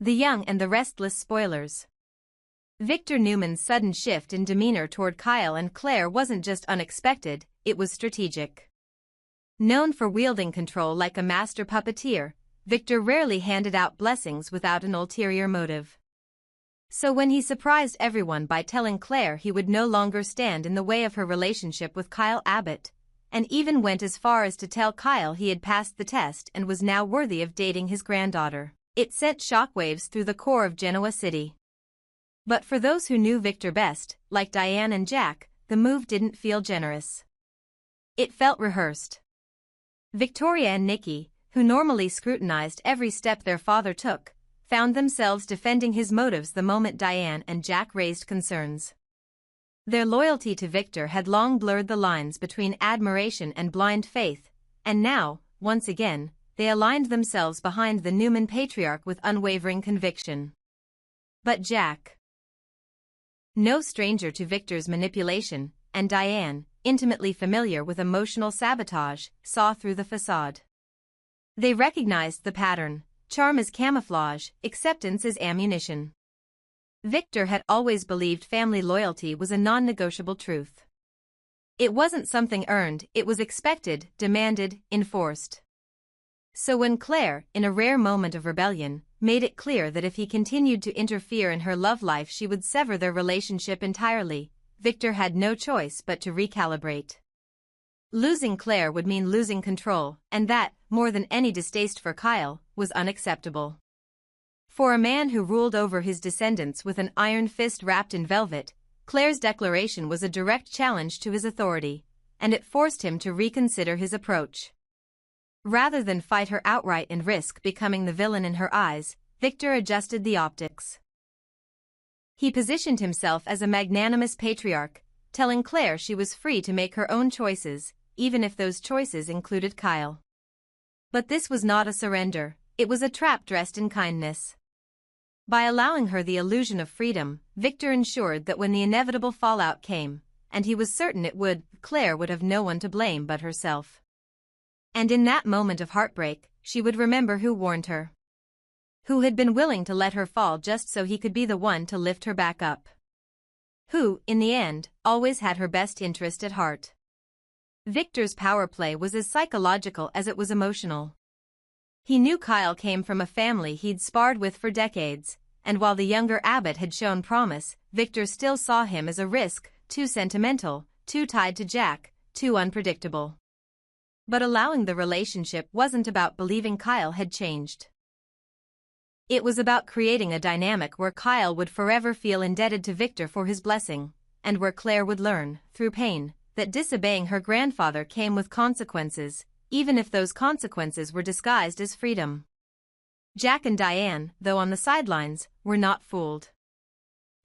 The Young and the Restless Spoilers. Victor Newman's sudden shift in demeanor toward Kyle and Claire wasn't just unexpected, it was strategic. Known for wielding control like a master puppeteer, Victor rarely handed out blessings without an ulterior motive. So when he surprised everyone by telling Claire he would no longer stand in the way of her relationship with Kyle Abbott, and even went as far as to tell Kyle he had passed the test and was now worthy of dating his granddaughter, it sent shockwaves through the core of Genoa City. But for those who knew Victor best, like Diane and Jack, the move didn't feel generous. It felt rehearsed. Victoria and Nikki, who normally scrutinized every step their father took, found themselves defending his motives the moment Diane and Jack raised concerns. Their loyalty to Victor had long blurred the lines between admiration and blind faith, and now, once again, they aligned themselves behind the Newman patriarch with unwavering conviction. But Jack, no stranger to Victor's manipulation, and Diane, intimately familiar with emotional sabotage, saw through the facade. They recognized the pattern: charm as camouflage, acceptance as ammunition. Victor had always believed family loyalty was a non-negotiable truth. It wasn't something earned, it was expected, demanded, enforced. So when Claire, in a rare moment of rebellion, made it clear that if he continued to interfere in her love life she would sever their relationship entirely, Victor had no choice but to recalibrate. Losing Claire would mean losing control, and that, more than any distaste for Kyle, was unacceptable. For a man who ruled over his descendants with an iron fist wrapped in velvet, Claire's declaration was a direct challenge to his authority, and it forced him to reconsider his approach. Rather than fight her outright and risk becoming the villain in her eyes, Victor adjusted the optics. He positioned himself as a magnanimous patriarch, telling Claire she was free to make her own choices, even if those choices included Kyle. But this was not a surrender, it was a trap dressed in kindness. By allowing her the illusion of freedom, Victor ensured that when the inevitable fallout came, and he was certain it would, Claire would have no one to blame but herself. And in that moment of heartbreak, she would remember who warned her. Who had been willing to let her fall just so he could be the one to lift her back up. Who, in the end, always had her best interest at heart. Victor's power play was as psychological as it was emotional. He knew Kyle came from a family he'd sparred with for decades, and while the younger Abbott had shown promise, Victor still saw him as a risk, too sentimental, too tied to Jack, too unpredictable. But allowing the relationship wasn't about believing Kyle had changed. It was about creating a dynamic where Kyle would forever feel indebted to Victor for his blessing, and where Claire would learn, through pain, that disobeying her grandfather came with consequences, even if those consequences were disguised as freedom. Jack and Diane, though on the sidelines, were not fooled.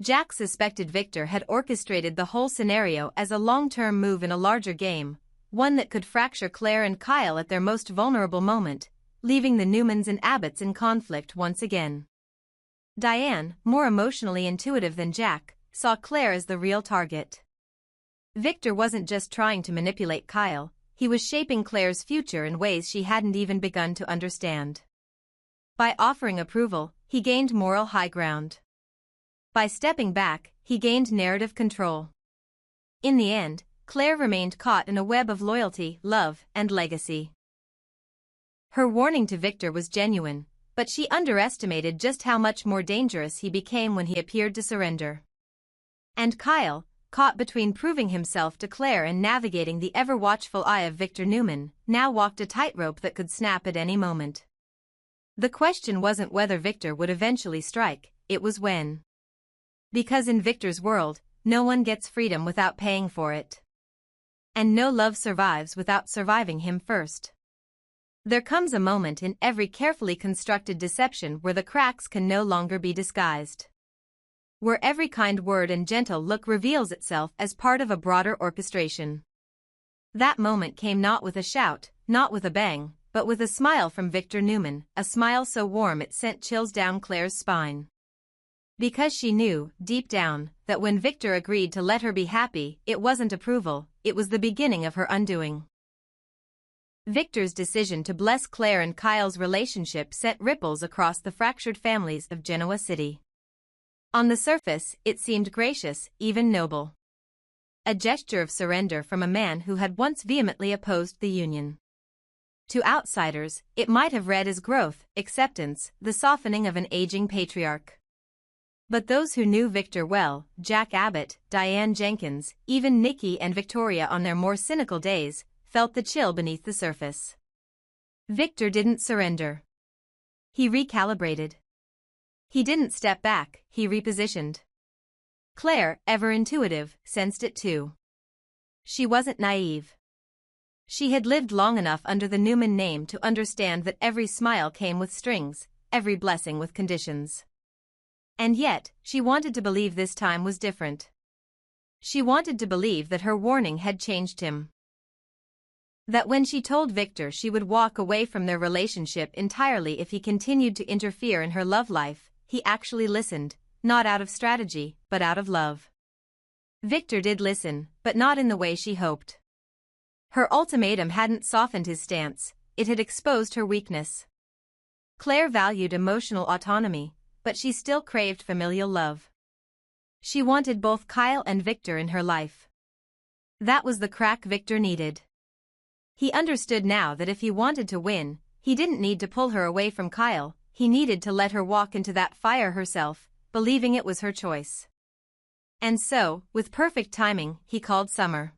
Jack suspected Victor had orchestrated the whole scenario as a long-term move in a larger game, one that could fracture Claire and Kyle at their most vulnerable moment, leaving the Newmans and Abbotts in conflict once again. Diane, more emotionally intuitive than Jack, saw Claire as the real target. Victor wasn't just trying to manipulate Kyle, he was shaping Claire's future in ways she hadn't even begun to understand. By offering approval, he gained moral high ground. By stepping back, he gained narrative control. In the end, Claire remained caught in a web of loyalty, love, and legacy. Her warning to Victor was genuine, but she underestimated just how much more dangerous he became when he appeared to surrender. And Kyle, caught between proving himself to Claire and navigating the ever-watchful eye of Victor Newman, now walked a tightrope that could snap at any moment. The question wasn't whether Victor would eventually strike, it was when. Because in Victor's world, no one gets freedom without paying for it. And no love survives without surviving him first. There comes a moment in every carefully constructed deception where the cracks can no longer be disguised. Where every kind word and gentle look reveals itself as part of a broader orchestration. That moment came not with a shout, not with a bang, but with a smile from Victor Newman, a smile so warm it sent chills down Claire's spine. Because she knew, deep down, that when Victor agreed to let her be happy, it wasn't approval, it was the beginning of her undoing. Victor's decision to bless Claire and Kyle's relationship sent ripples across the fractured families of Genoa City. On the surface, it seemed gracious, even noble. A gesture of surrender from a man who had once vehemently opposed the union. To outsiders, it might have read as growth, acceptance, the softening of an aging patriarch. But those who knew Victor well, Jack Abbott, Diane Jenkins, even Nikki and Victoria on their more cynical days, felt the chill beneath the surface. Victor didn't surrender. He recalibrated. He didn't step back, he repositioned. Claire, ever intuitive, sensed it too. She wasn't naive. She had lived long enough under the Newman name to understand that every smile came with strings, every blessing with conditions. And yet, she wanted to believe this time was different. She wanted to believe that her warning had changed him. That when she told Victor she would walk away from their relationship entirely if he continued to interfere in her love life, he actually listened, not out of strategy, but out of love. Victor did listen, but not in the way she hoped. Her ultimatum hadn't softened his stance, it had exposed her weakness. Claire valued emotional autonomy, but she still craved familial love. She wanted both Kyle and Victor in her life. That was the crack Victor needed. He understood now that if he wanted to win, he didn't need to pull her away from Kyle, he needed to let her walk into that fire herself, believing it was her choice. And so, with perfect timing, he called Summer.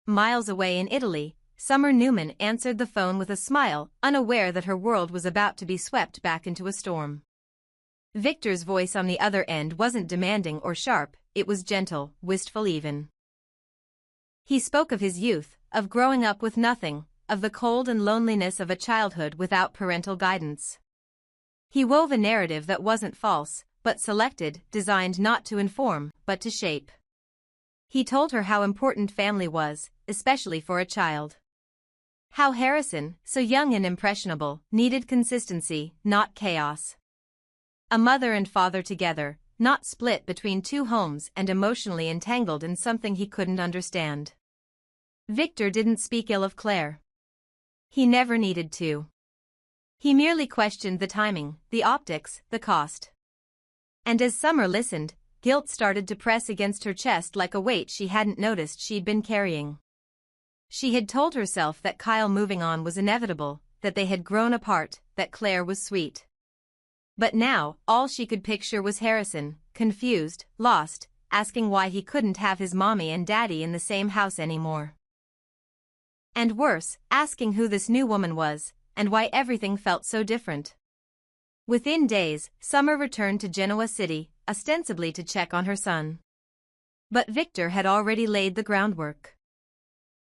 Miles away in Italy, Summer Newman answered the phone with a smile, unaware that her world was about to be swept back into a storm. Victor's voice on the other end wasn't demanding or sharp, it was gentle, wistful even. He spoke of his youth, of growing up with nothing, of the cold and loneliness of a childhood without parental guidance. He wove a narrative that wasn't false, but selected, designed not to inform, but to shape. He told her how important family was, especially for a child. How Harrison, so young and impressionable, needed consistency, not chaos. A mother and father together, not split between two homes and emotionally entangled in something he couldn't understand. Victor didn't speak ill of Claire. He never needed to. He merely questioned the timing, the optics, the cost. And as Summer listened, guilt started to press against her chest like a weight she hadn't noticed she'd been carrying. She had told herself that Kyle moving on was inevitable, that they had grown apart, that Claire was sweet. But now, all she could picture was Harrison, confused, lost, asking why he couldn't have his mommy and daddy in the same house anymore. And worse, asking who this new woman was, and why everything felt so different. Within days, Summer returned to Genoa City, ostensibly to check on her son. But Victor had already laid the groundwork.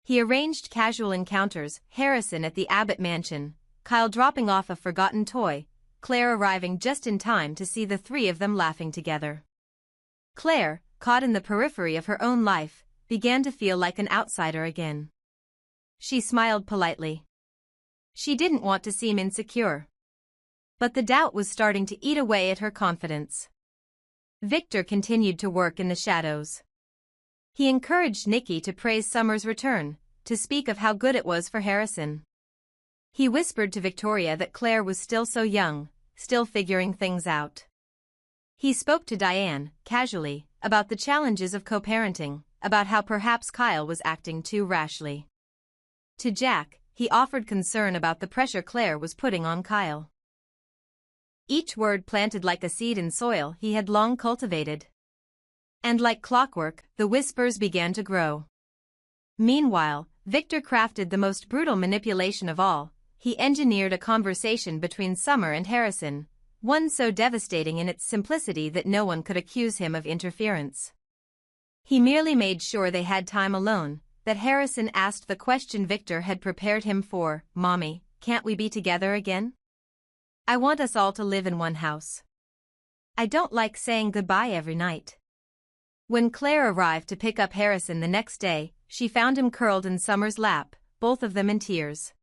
He arranged casual encounters, Harrison at the Abbott mansion, Kyle dropping off a forgotten toy, Claire arriving just in time to see the three of them laughing together. Claire, caught in the periphery of her own life, began to feel like an outsider again. She smiled politely. She didn't want to seem insecure. But the doubt was starting to eat away at her confidence. Victor continued to work in the shadows. He encouraged Nikki to praise Summer's return, to speak of how good it was for Harrison. He whispered to Victoria that Claire was still so young, still figuring things out. He spoke to Diane, casually, about the challenges of co-parenting, about how perhaps Kyle was acting too rashly. To Jack, he offered concern about the pressure Claire was putting on Kyle. Each word planted like a seed in soil he had long cultivated. And like clockwork, the whispers began to grow. Meanwhile, Victor crafted the most brutal manipulation of all. He engineered a conversation between Summer and Harrison, one so devastating in its simplicity that no one could accuse him of interference. He merely made sure they had time alone, that Harrison asked the question Victor had prepared him for, "Mommy, can't we be together again? I want us all to live in one house. I don't like saying goodbye every night." When Claire arrived to pick up Harrison the next day, she found him curled in Summer's lap, both of them in tears.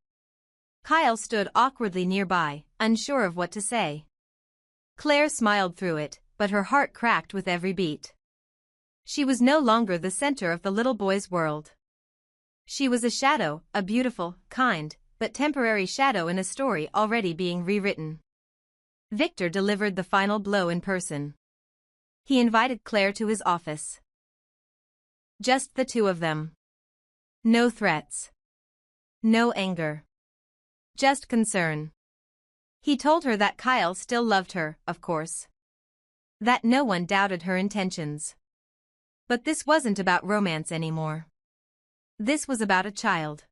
Kyle stood awkwardly nearby, unsure of what to say. Claire smiled through it, but her heart cracked with every beat. She was no longer the center of the little boy's world. She was a shadow, a beautiful, kind, but temporary shadow in a story already being rewritten. Victor delivered the final blow in person. He invited Claire to his office. Just the two of them. No threats. No anger. Just concern. He told her that Kyle still loved her, of course. That no one doubted her intentions. But this wasn't about romance anymore. This was about a child.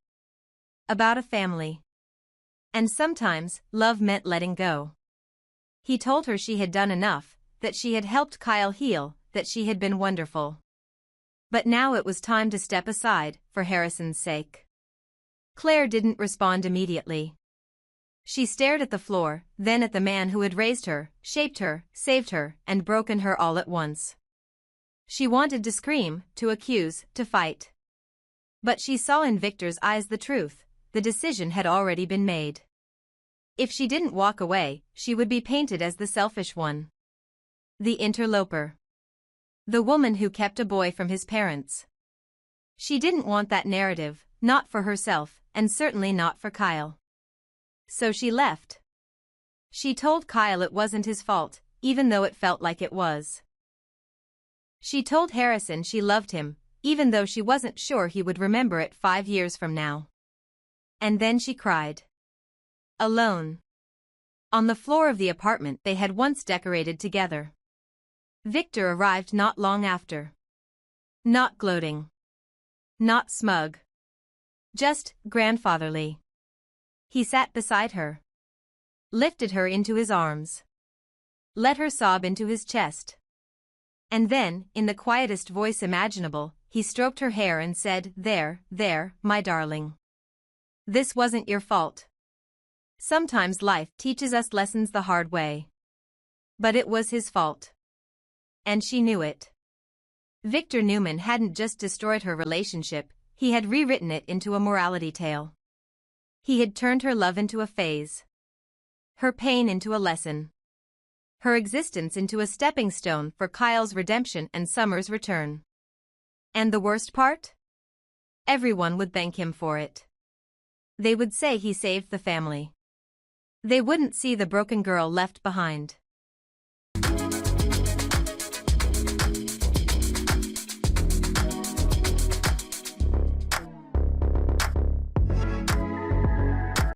About a family. And sometimes, love meant letting go. He told her she had done enough, that she had helped Kyle heal, that she had been wonderful. But now it was time to step aside, for Harrison's sake. Claire didn't respond immediately. She stared at the floor, then at the man who had raised her, shaped her, saved her, and broken her all at once. She wanted to scream, to accuse, to fight. But she saw in Victor's eyes the truth. The decision had already been made. If she didn't walk away, she would be painted as the selfish one. The interloper. The woman who kept a boy from his parents. She didn't want that narrative, not for herself, and certainly not for Kyle. So she left. She told Kyle it wasn't his fault, even though it felt like it was. She told Harrison she loved him, even though she wasn't sure he would remember it 5 years from now. And then she cried. Alone. On the floor of the apartment they had once decorated together. Victor arrived not long after. Not gloating. Not smug. Just grandfatherly. He sat beside her. Lifted her into his arms. Let her sob into his chest. And then, in the quietest voice imaginable, he stroked her hair and said, "There, my darling. This wasn't your fault. Sometimes life teaches us lessons the hard way. But it was his fault. And she knew it." Victor Newman hadn't just destroyed her relationship, he had rewritten it into a morality tale. He had turned her love into a phase. Her pain into a lesson. Her existence into a stepping stone for Kyle's redemption and Summer's return. And the worst part? Everyone would thank him for it. They would say he saved the family. They wouldn't see the broken girl left behind.